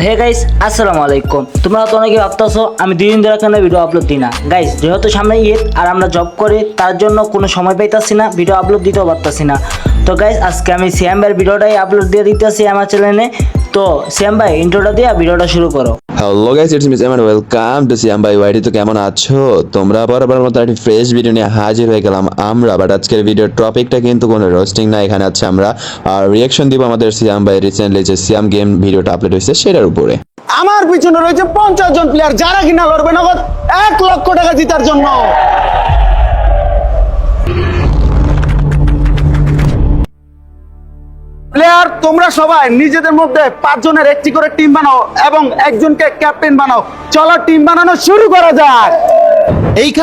Hey guys আসসালামু আলাইকুম। তোমরা তো অনেকে ভাবতেছো আমি 2 দিন ধরে কেন ভিডিও আপলোড দিই না। গাইস যেহেতু সামনে ঈদ আর আমরা জব করি, তার জন্য কোনো সময় পাইতাছি না, ভিডিও আপলোড দিতেও পারতাছি না। তো গাইস আজকে আমি সিয়াম ভাইয়ের ভিডিওটাই আপলোড দিয়ে দিতেছি আমার চ্যানেলে। তো সিয়াম ভাই ইন্ট্রোটা দিয়ে ভিডিওটা শুরু করো। Hello guys, it's me Siyam and welcome to Siyam Bhai YT. তো কেমন আছো তোমরা? বরাবর মতো একটা ফ্রেশ ভিডিও নিয়ে হাজির হয়ে গেলাম আমরা। বাট আজকের ভিডিওর টপিকটা কিন্তু কোনো রোস্টিং না, এখানে আছে আমরা রিয়াকশন দিব আমাদের সিয়াম ভাই রিসেন্টলি যে সিয়াম গেম ভিডিওটা আপলোড হয়েছে সেটার উপরে। আমার পিছনে রয়েছে 50 জন প্লেয়ার যারা কিনা লড়বে নগদ 1 লক্ষ টাকা জেতার জন্য। প্লেয়ার তোমরা সবাই নিজেদের মধ্যে 5 জনের একটি করে টিম বানাও এবং একজনকে ক্যাপ্টেন বানাও। চলো টিম বানানো শুরু করা যাক।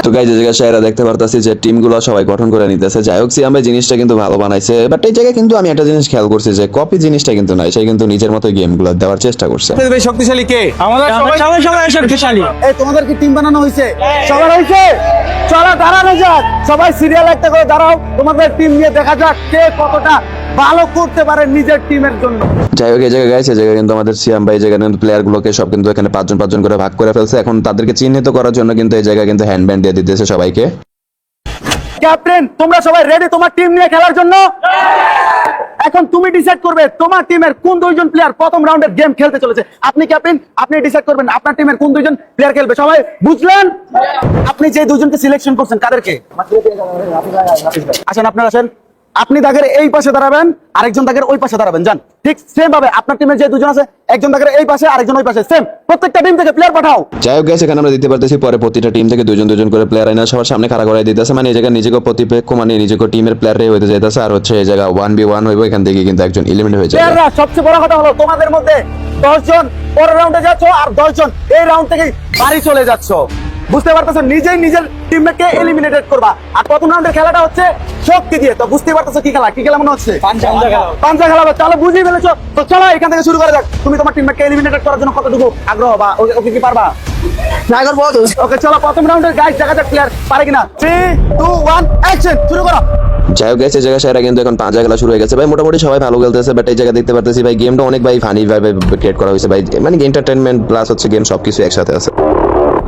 তো গাইস এই জায়গায় সেরা দেখতে পারতাছি যে টিমগুলো সবাই গঠন করে নিতেছে। যাই হোক সিয়াম ভাই জিনিসটা কিন্তু ভালো বানাইছে, বাট এই জায়গায় কিন্তু আমি একটা জিনিস খেয়াল করছি যে কপি জিনিসটা কিন্তু নাই, সে কিন্তু নিজের মতো গেমগুলো দেওয়ার চেষ্টা করছে। বেশ শক্তিশালী কে? আমাদের সবাই শক্তিশালী। এই তোমাদের কি টিম বানানো হয়েছে? সবার হয়েছে? চলো দাঁড়ানো যাক, সবাই সিরিয়াল একটা করে দাঁড়াও, তোমাদের টিম নিয়ে দেখা যাক কে কতটা ভালো করতে পারে নিজের টিমের জন্য। যাই হোক এই জায়গায় গাইছে জায়গায় কিন্তু আমাদের সিয়াম ভাই জায়গায় কিন্তু প্লেয়ার গুলোকে সব কিন্তু এখানে 5 জন করে ভাগ করে ফেলছে। এখন তাদেরকে চিহ্নিত করার জন্য কিন্তু এই জায়গায় কিন্তু হ্যান্ডব্যান্ড দিয়ে দিতেছে সবাইকে। ক্যাপ্টেন তোমরা সবাই রেডি তোমার টিম নিয়ে খেলার জন্য? এখন তুমি ডিসাইড করবে তোমার টিমের কোন 2 জন প্লেয়ার প্রথম রাউন্ডের গেম খেলতে চলেছে। আপনি ক্যাপ্টেন, আপনি ডিসাইড করবেন আপনার টিমের কোন 2 জন প্লেয়ার খেলবে। সবাই বুঝলেন? আপনি যে 2 জনকে সিলেকশন করছেন কাদেরকে? আসেন আপনারা আসেন। আপনি দাগের এই পাশে দাঁড়াবেন, আরেকজন দাগের ওই পাশে দাঁড়াবেন। যান ঠিক সেম ভাবে আপনার টিমের যে 2 জন আছে একজন দাগের এই পাশে আরেকজন ওই পাশে, সেম প্রত্যেকটা টিম থেকে প্লেয়ার পাঠাও। যাই হোক গাইস এখানে আমরা দিতে পারতেছি পরে প্রতিটা টিম থেকে 2 জন করে প্লেয়ার আইনা সবার সামনে খাড়া করাই দিতেছে। মানে এই জায়গায় নিজেকে প্রতিপক্ষ মানে নিজেকে টিমের প্লেয়ারই হইতে যাইতেছে। আর হচ্ছে এই জায়গা 1v1 হইব, এখান থেকে কিন্তু একজন এলিমিনেট হয়ে যাবে। প্লেয়াররা সবচেয়ে বড় কথা হলো তোমাদের মধ্যে 10 জন পরের রাউন্ডে যাচ্ছ আর 10 জন এই রাউন্ড থেকে বাড়ি চলে যাচ্ছ। বুঝতে পারতেছো? নিজেই নিজের টিমমেটকে এলিমিনেটেড করবা। আর প্রথম রাউন্ডের খেলাটা হচ্ছে শক্তি দিয়ে। তো বুঝতে পারতেছো কি খেলা? কি খেলা মনে হচ্ছে? পাঞ্জা খেলা। চলো বুঝিয়ে ফেলেছো, তো চলো এখান থেকে শুরু করা যাক। তুমি তোমার টিমমেটকে এলিমিনেটেড করার জন্য কতটুকু আগ্রহ বা ওকে কি পারবা? ওকে চলো প্রথম রাউন্ডের গাইস দেখা যাক প্লেয়ার পারে কিনা। 3 2 1 অ্যাকশন, শুরু করো। যাই হোক গাইস এই জায়গায় সেরা কিন্তু এখন পাঁচা খেলা শুরু হয়ে গেছে ভাই। মোটামুটি সবাই ভালো খেলতেছে, বাট এই জায়গায় দেখতে পারতেছি ভাই গেমটা অনেক ভাই ফানি ভাবে ক্রিয়েট করা হয়েছে ভাই। মানে এন্টারটেইনমেন্ট প্লাস হচ্ছে গেম সবকিছু একসাথে আছে।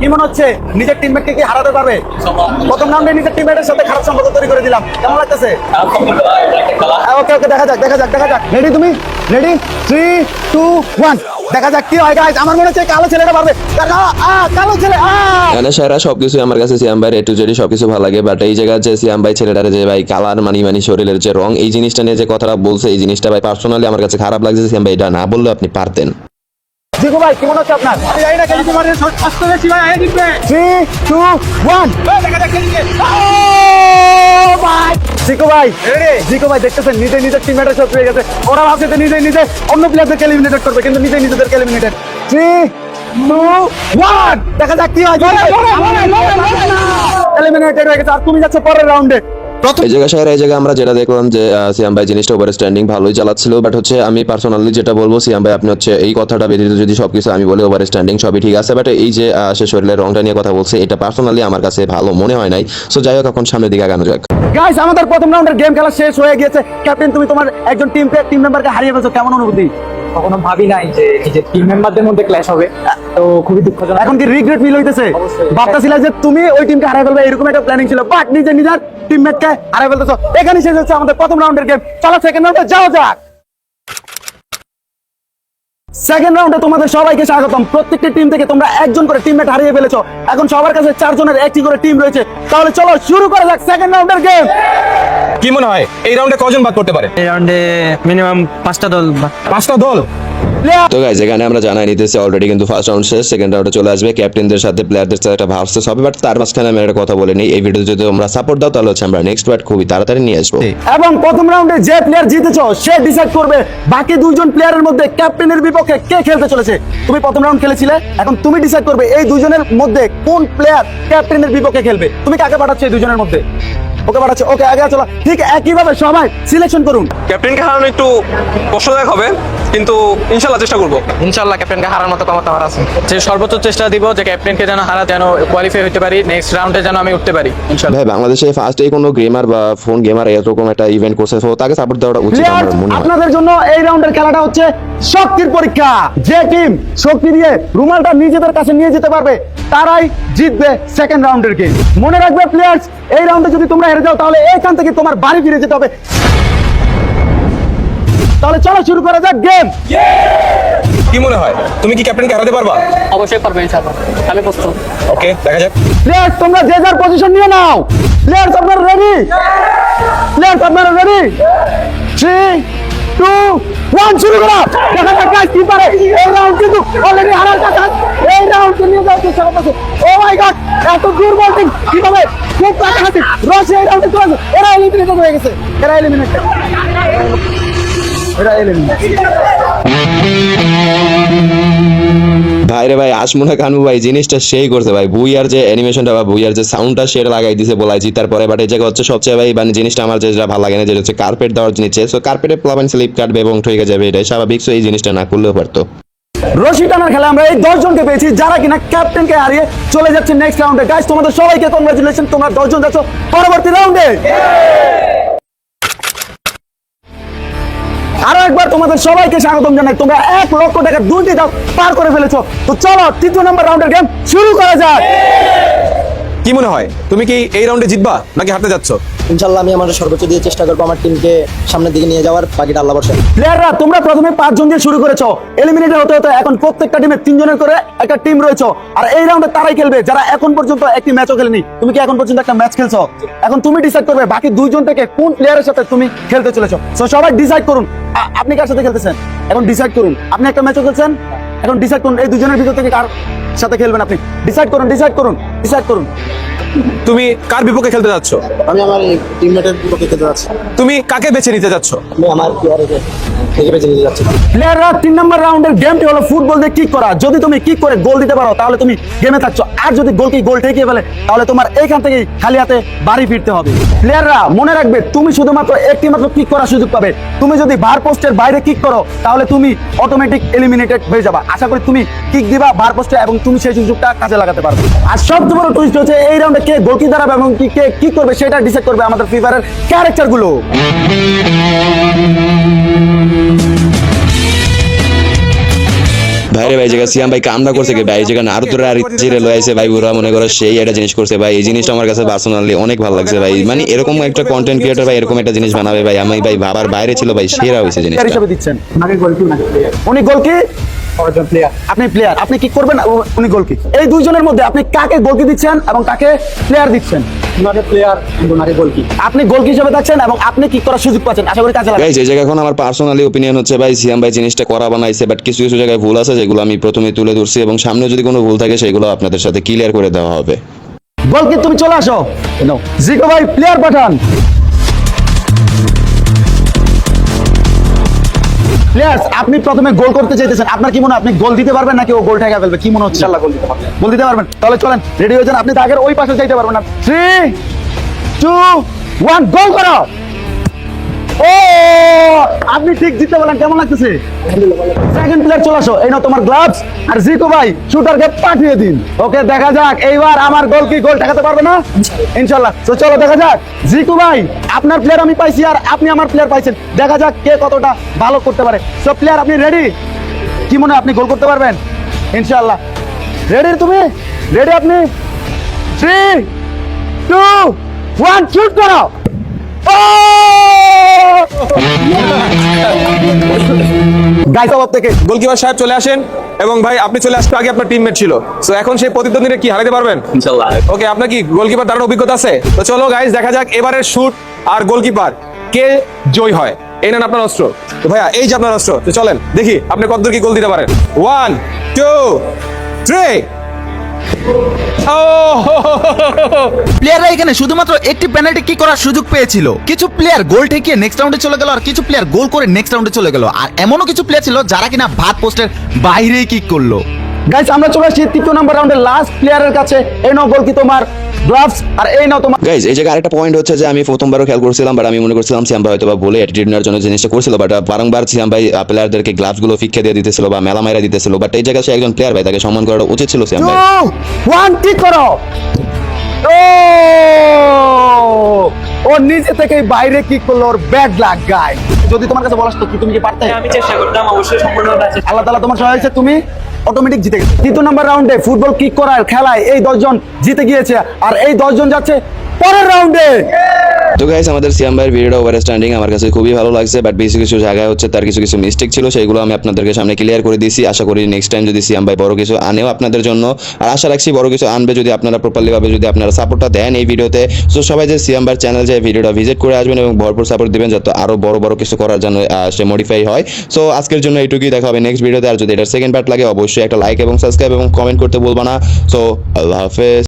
কি মনে হচ্ছে নিজের টিমমেটকে কি হারাতে পারবে? প্রথম রাউন্ডে নিজের টিমমেটের সাথে খারাপ সম্পর্ক তৈরি করে দিলাম, কেমন লাগতেছে? ওকে ওকে দেখা যাক। রেডি তুমি? রেডি? 3 2 1 দেখা যাক কি হয় গাইস। আমার মনে হচ্ছে কালো ছেলেটা পারবে। কালো ছেলে এখানে সেরা সবকিছু আমার কাছে সিয়াম ভাই এটু জেডি সবকিছু ভালো লাগে, বাট এই জায়গায় যে সিয়াম ভাই ছেলেটারে যে ভাই কালার মানি শরীরের যে রং এই জিনিসটা নিয়ে যে কথাটা বলছে, এই জিনিসটা ভাই পার্সোনালি আমার কাছে খারাপ লাগছে। সিয়াম ভাই এটা না বললে আপনি পারতেন। জিকো ভাই কি মনে হচ্ছে আপনার? আমি জানি না কে জিততে পারে, আসতে বেশি ভাই আগে জিতবে। 3 2 1 দেখা যাক কে জিতবে। জিকো ভাই দেখতেছেন নিজের টিমমেটের শত্রু হয়ে গেছে। ওরা ভাবছে যে নিজে অন্য প্লেয়ারদেরকে এলিমিনেটেড করবে, কিন্তু নিজেদেরকে এলিমিনেটেড। 3 2 1 দেখা যাক কি হয়। এলিমিনেটেড হয়ে গেছে আর তুমি যাচ্ছ পরের রাউন্ডে। এই জায়গায় আমরা যেটা দেখলাম যে সিয়াম ভাই জিনিসটা ওভার স্ট্যান্ডিং ভালোই চালাচ্ছিল, বাট হচ্ছে আমি পার্সোনালি যেটা বলবো সিয়াম ভাই আপনি হচ্ছে এই কথাটা ব্যতীত যদি সবকিছু আমি বলি ওভার স্ট্যান্ডিং সবই ঠিক আছে, বাট এই যে সে শরীরের রংটা নিয়ে কথা বলছে এটা পার্সোনালি আমার কাছে ভালো মনে হয় নাই। সো যাই হোক এখন সামনের দিকে আগানো যাক। গাইস আমাদের প্রথম রাউন্ডের গেম খেলা শেষ হয়ে গিয়েছে। ক্যাপ্টেন তুমি তোমার একজন টিম মেম্বারকে হারিয়ে ফেলছো, কেমন অনুভূতি? কখনো ভাবি নাই যে নিজের টিম মেম্বারদের মধ্যে ক্ল্যাশ হবে, তো খুবই দুঃখজনক। এখন কি রিগ্রেট ফিল হইতেছে? অবশ্যই। ভাবতেছিলে যে তুমি ওই টিমকে হারিয়ে ফেলবে, এরকম একটা প্ল্যানিং ছিল, বাট নিজের টিমমেটকে হারিয়ে ফেলতেছো। এখানে শেষ হচ্ছে আমাদের প্রথম রাউন্ডের গেম। চলো সেকেন্ড রাউন্ডে যাও যাক। সেকেন্ড রাউন্ডে তোমাদের সবাইকে স্বাগতম। প্রত্যেকটি টিম থেকে তোমরা একজন করে টিমমেট হারিয়ে ফেলেছো। এখন সবার কাছে 4 জনের একটি করে টিম রয়েছে। তাহলে চলো শুরু করা যাক সেকেন্ড রাউন্ডের গেম। কি মনে হয় এই রাউন্ডে কজন বাদ করতে পারে? এই রাউন্ডে মিনিমাম 5টা দল। 5টা দল। তো গাইস এখানে আমরা জানাই নিতেছি অলরেডি কিন্তু ফার্স্ট রাউন্ড শেষ, সেকেন্ড রাউন্ডে চলে আসবে। ক্যাপ্টেনদের সাথে প্লেয়ারদের সাথে একটা ভার্সেস হবে, বাট তার মাঝখানে আমি একটা কথা বলে নিই, এই ভিডিওতে যদি তোমরা সাপোর্ট দাও তাহলে হচ্ছে আমরা নেক্সট ওয়ার্ড খুবই তাড়াতাড়ি নিয়ে আসবো। এবং প্রথম রাউন্ডে যে প্লেয়ার জিতেছো সে ডিসাইড করবে বাকি 2 জন প্লেয়ারের মধ্যে ক্যাপ্টেনের বিপক্ষে কে খেলতে চলেছে। তুমি প্রথম রাউন্ড খেলেছিলে, এখন তুমি ডিসাইড করবে এই 2 জনের মধ্যে কোন প্লেয়ার ক্যাপ্টেনের বিপক্ষে খেলবে। তুমি কাকে পাঠাচ্ছ এই 2 জনের মধ্যে? ওকে পাঠাচ্ছ। ওকে আগে চলো। ঠিক একইভাবে সবাই সিলেকশন করুন। ক্যাপ্টেনকে হারানো একটু কষ্টদায়ক হবে, কিন্তু ইনশাল্লাহ চেষ্টা করবো। ইনশাল্লাহ ক্যাপ্টেনকে হারার মতো ক্ষমতা আমার আছে, যে সর্বোচ্চ চেষ্টা দিব যে ক্যাপ্টেনকে যেন হারা, যেন কোয়ালিফাই হতে পারি, নেক্সট রাউন্ডে যেন আমি উঠতে পারি ইনশাল্লাহ। ভাই বাংলাদেশে ফার্স্ট এই কোনো গেমার বা ফোন গেমার এরকম একটা ইভেন্ট করছে, তো তাকে সাপোর্ট দেওয়াটা উচিত আমার মনে হয়। আপনাদের জন্য এই রাউন্ডের খেলাটা হচ্ছে শক্তির পরীক্ষা। যে টিম শক্তি দিয়ে রুমালটা নিজেদের কাছে নিয়ে যেতে পারবে তারাই জিতবে সেকেন্ড রাউন্ডের গেম। মনে রাখবে প্লেয়ার্স, এই রাউন্ডে যদি তোমরা হেরে যাও তাহলে এইখান থেকে তোমার বাড়ি ফিরে যেতে হবে। তাহলে চলো শুরু করা যাক গেম। কি মনে হয়, তুমি কি ক্যাপ্টেনকে হারাতে পারবা? অবশ্যই পারবো ইনশাল্লাহ, আমি প্রস্তুত। ওকে, দেখা যাক। প্লেয়ার্স তোমরা যে যার পজিশন নিয়ে নাও। প্লেয়ার্স আপনারা রেডি? প্লেয়ার্স আপনারা রেডি? 3 2 1 শুরু করো। দেখা যাক গাইস কি পারে। এই রাউন্ড কিন্তু অলরেডি হারার কথা। এই রাউন্ডকে নিয়ে যাওয়ার চেষ্টা করতেছে। ও মাই গড, এত দুর্বল টিম কিভাবে খুব কাছাকাছি রশি এই রাউন্ডে চলে আসে। এরা এলিমিনেটেড হয়ে গেছে। এরা এলিমিনেটেড। ভাই রে ভাই, আসমুনা কানু ভাই জিনিসটা সেই করছে ভাই। বুইয়ার যে অ্যানিমেশনটা বা বুইয়ার যে সাউন্ডটা সেটা লাগাই দিছে বলাই জিতার পরে। বাট এই জায়গা হচ্ছে সবচেয়ে ভাই মানে জিনিসটা আমার যেটা ভালো লাগে না, যেটা হচ্ছে কার্পেট দেওয়ার নিচে। সো কার্পেটে প্লাবান স্লিপ কাটবে এবং ঠকে যাবে, এটাই স্বাভাবিক। সো এই জিনিসটা না করলেও পারতো। রশি টানার খেলা আমরা এই 10 জনকে পেয়েছি যারা কিনা ক্যাপ্টেনকে হারিয়ে চলে যাচ্ছে নেক্সট রাউন্ডে। গাইস তোমাদের সবাইকে কংগ্রাচুলেশন, তোমরা 10 জন যাচ্ছ পরবর্তী রাউন্ডে। আরো একবার তোমাদের সবাইকে স্বাগতম জানাই। তোমরা 1 লক্ষ টাকা 2টি দাও পার করে ফেলেছো। তো চলো 3 নম্বর রাউন্ডের গেম শুরু করা যাক। কি মনে হয়, তুমি কি এই রাউন্ডে জিতবা নাকি হারতে যাচ্ছ? ইনশাল্লাহ আমি আমার সর্বোচ্চ দিয়ে চেষ্টা করবো আমার টিমকে সামনের দিকে নিয়ে যাওয়ার, বাকিটা আল্লাহ ভরসা। প্লেয়াররা তোমরা প্রথমে 5 জন দিয়ে শুরু করেছো, এলিমিনেটেড হতে হতে এখন প্রত্যেকটা টিমে 3 জনের করে একটা টিম রয়েছে। আর এই রাউন্ডে তারাই খেলবে যারা এখন পর্যন্ত একটি ম্যাচও খেলেনি। তুমি কি এখন পর্যন্ত একটা ম্যাচ খেলছো? এখন তুমি ডিসাইড করবে বাকি 2 জন থেকে কোন প্লেয়ারের সাথে তুমি খেলতে চলেছো। সো সবাই ডিসাইড করুন আপনি কার সাথে খেলতেছেন। এখন ডিসাইড করুন, আপনি একটা ম্যাচও খেলছেন, এখন ডিসাইড করুন এই 2 জনের ভিতর থেকে কার সাথে খেলবেন আপনি। ডিসাইড করুন, ডিসাইড করুন, ডিসাইড করুন। তুমি কার বিপক্ষে খেলতে যাচ্ছ? আমি আমার টিমমেটের বিপক্ষে খেলতে যাচ্ছি। তুমি কাকে বেছে নিতে যাচ্ছ? আমি আমার প্লেয়ারকে থেকে বেছে নিতে যাচ্ছি। প্লেয়াররা 3 নম্বর রাউন্ডের গেমটি হলো ফুটবল দিয়ে কিক করা। যদি তুমি কিক করে গোল দিতে পারো তাহলে তুমি গেমে থাকছো, আর যদি গোল ঠেকিয়ে ফেলে তাহলে তোমার এইখান থেকেই খালি হাতে বাড়ি ফিরতে হবে। প্লেয়াররা মনে রাখবে তুমি শুধুমাত্র একটি মাত্র কিক করার সুযোগ পাবে। তুমি যদি বার পোস্টের বাইরে কিক করো তাহলে তুমি অটোমেটিক এলিমিনেটেড হয়ে যাবে। আশা করি তুমি কিক দিবা বার পোস্টে এবং তুমি সেই সুযোগটা কাজে লাগাতে পারবে। আর সবচেয়ে বড় টুইস্ট হচ্ছে এই রাউন্ডে কে গোল কিক দাঁড়াবে এবং কে কিক করবে সেটা ডিসাইড করবে আমাদের ফ্রি ফায়ারের ক্যারেক্টারগুলো। ভাইরে ভাই জায়গা সিয়াম ভাই কামটা করছে কি ভাই, এই জায়গা নারুতোরা আর জিরে লয়ে আইছে ভাই, ওরা মনে করো সেই একটা জিনিস করছে ভাই। এই জিনিসটা আমার কাছে পার্সোনালি অনেক ভালো লাগছে ভাই। মানে এরকম একটা কন্টেন্ট ক্রিয়েটর ভাই এরকম একটা জিনিস বানাবে ভাই, আমি ভাই ভাবার বাইরে ছিল ভাই, সেরা হয়েছে জিনিসটা। প্লেয়ার হিসেবে দিচ্ছেন নাকি গোলকি? উনি গোলকি, আপনি প্লেয়ার, আপনি কি করবেন? উনি গোলকি। এই 2 জনের মধ্যে আপনি কাকে গোলকি দিচ্ছেন এবং কাকে প্লেয়ার দিচ্ছেন? প্লেয়ার ওনাকে গোলকি। আপনি গোলকি হিসেবে থাকছেন এবং আপনি কি করার সুযোগ পাচ্ছেন, আশা করি কাজে লাগবে। গাইস এই জায়গা এখন আমার পার্সোনালি ওপিনিয়ন হচ্ছে ভাই সিয়াম ভাই জিনিসটা করা বানাইছে, বাট কিছু কিছু জায়গায় ভুল আছে যেগুলো আমি প্রথমে তুলে ধরছি এবং সামনে যদি কোনো ভুল থাকে সেগুলো আপনাদের সাথে ক্লিয়ার করে দেওয়া হবে। গোলকি তুমি চলে আসো। জিকো ভাই প্লেয়ার পাঠান। প্লেয়ার্স আপনি প্রথমে গোল করতে চাইতেছেন, আপনার কি মনে হয় আপনি গোল দিতে পারবেন নাকি ও গোল ঠেকা ফেলবে? কি মনে হচ্ছে? ইনশাআল্লাহ গোল দিতে পারবেন। গোল দিতে পারবেন? তাহলে চলেন রেডি হয়ে যান। আপনি তো আগের ওই পাশে যাইতে পারবেন না। 3 2 1 গোল করো। ও আপনি ঠিক জিততে বলেন, কেমন লাগতেছে? সেকেন্ড প্লেয়ার চলে আসো, এই নাও তোমার গ্লাভস। আর জিকো ভাই শুটারকে পাঠিয়ে দিন। ওকে দেখা যাক এইবার আমার গোল কি গোল ঠেকাতে পারবে না ইনশাআল্লাহ। তো চলো দেখা যাক। জিকো ভাই আপনার প্লেয়ার আমি পাইছি আর আপনি আমার প্লেয়ার পাইছেন, দেখা যাক কে কতটা ভালো করতে পারে। সো প্লেয়ার আপনি রেডি? কি মনে হয় আপনি গোল করতে পারবেন ইনশাআল্লাহ? রেডি তুমি? রেডি আপনি? 3 2 1 শুট করো। গাইস অফ থেকে গোলকিপার সাহেব চলে আসেন এবং ভাই আপনি চলে আসতে আগে আপনার টিমমেট ছিল। সো এখন সেই প্রতিদ্বন্দ্বীরা কি হারাতে পারবেন? ইনশাআল্লাহ। ওকে, আপনার কি গোলকিপার দাঁড়ানোর অভিজ্ঞতা আছে? তো চলো গাইস দেখা যাক এবারের শুট আর গোলকিপার কে জয় হয়। এই নেন আপনার অস্ত্র। তো ভাইয়া এই যে আপনার অস্ত্র, তো চলেন দেখি আপনি কতদূর কি গোল দিতে পারেন। 1 2 3 প্লেয়াররা এখানে শুধুমাত্র একটি পেনাল্টি কিক করার সুযোগ পেয়েছিল। কিছু প্লেয়ার গোল ঠেকিয়ে নেক্সট রাউন্ডে চলে গেল আর কিছু প্লেয়ার গোল করে নেক্সট রাউন্ডে চলে গেল। আর এমনও কিছু প্লেয়ার ছিল যারা কিনা ভাত পোস্টের বাইরেই কিক করলো। গাইস আমরা চলে আসছি 3 নম্বর রাউন্ডের লাস্ট প্লেয়ারের কাছে। এই নাও গোল কি তোমার গ্লাভস আর এই নাও তোমার। গাইজ এই জায়গায় আরেকটা পয়েন্ট হচ্ছে যে আমি প্রথমবারও খেয়াল করছিলাম, বাট আমি মনে করছিলাম সিয়াম ভাই হয়তো বা বলে অ্যাটিটিউড নেওয়ার জন্য জিনিসটা করছিল, বাট বারংবার সিয়াম ভাই প্লেয়ারদেরকে গ্লাভস গুলো ফিক্কে দিয়ে দিতেছিল বা মেলা মাইরা দিতেছিল, বাট এই জায়গায় সে একজন প্লেয়ার ভাই, তাকে সম্মান করাটা উচিত ছিল সিয়াম ভাই। 2 1 ঠিক করো। ও ও নিজে থেকেই বাইরে কিক করলো, ওর ব্যাড লাক গাই। যদি তোমার কাছে বলাস তো কি তুমি কি পারতে? আমি চেষ্টা করতাম অবশ্যই, সম্পূর্ণ আল্লাহ তাআলা তোমার সহায় হয়েছে, তুমি অটোমেটিক জিতে গেছো। 3 নম্বর রাউন্ডে ফুটবল কিক করার খেলায় এই 10 জন জিতে গিয়েছে, আর এই 10 জন যাচ্ছে পরের রাউন্ডে। তো গাইস আমাদের সিয়াম ভাইয়ের ভিডিওটা ওভার স্ট্যান্ডিং আমার কাছে খুবই ভালো লাগছে, বাট বেশি কিছু জায়গায় হচ্ছে তার কিছু কিছু মিস্টেক ছিল, সেইগুলো আমি আপনাদেরকে সামনে ক্লিয়ার করে দিয়েছি। আশা করি নেক্সট টাইম যদি সিয়াম ভাই বড় কিছু আনেও আপনাদের জন্য, আর আশা রাখছি বড় কিছু আনবে যদি আপনারা প্রপারলি ভাবে যদি আপনারা সাপোর্টটা দেন এই ভিডিওতে। সো সবাই যে সিয়াম ভাইয়ের চ্যানেল যে ভিডিওটা ভিজিট করে আসবেন এবং ভরপুর সাপোর্ট দিবেন যাতে আরো বড় বড় কিছু করার জন্য সে মডিফাই হয়। সো আজকের জন্য এইটুকুই, দেখা হবে নেক্সট ভিডিওতে। আর যদি এটার সেকেন্ড পার্ট লাগে অবশ্যই একটা লাইক এবং সাবস্ক্রাইব এবং কমেন্ট করতে বলবা না। সো আল্লাহ হাফেজ।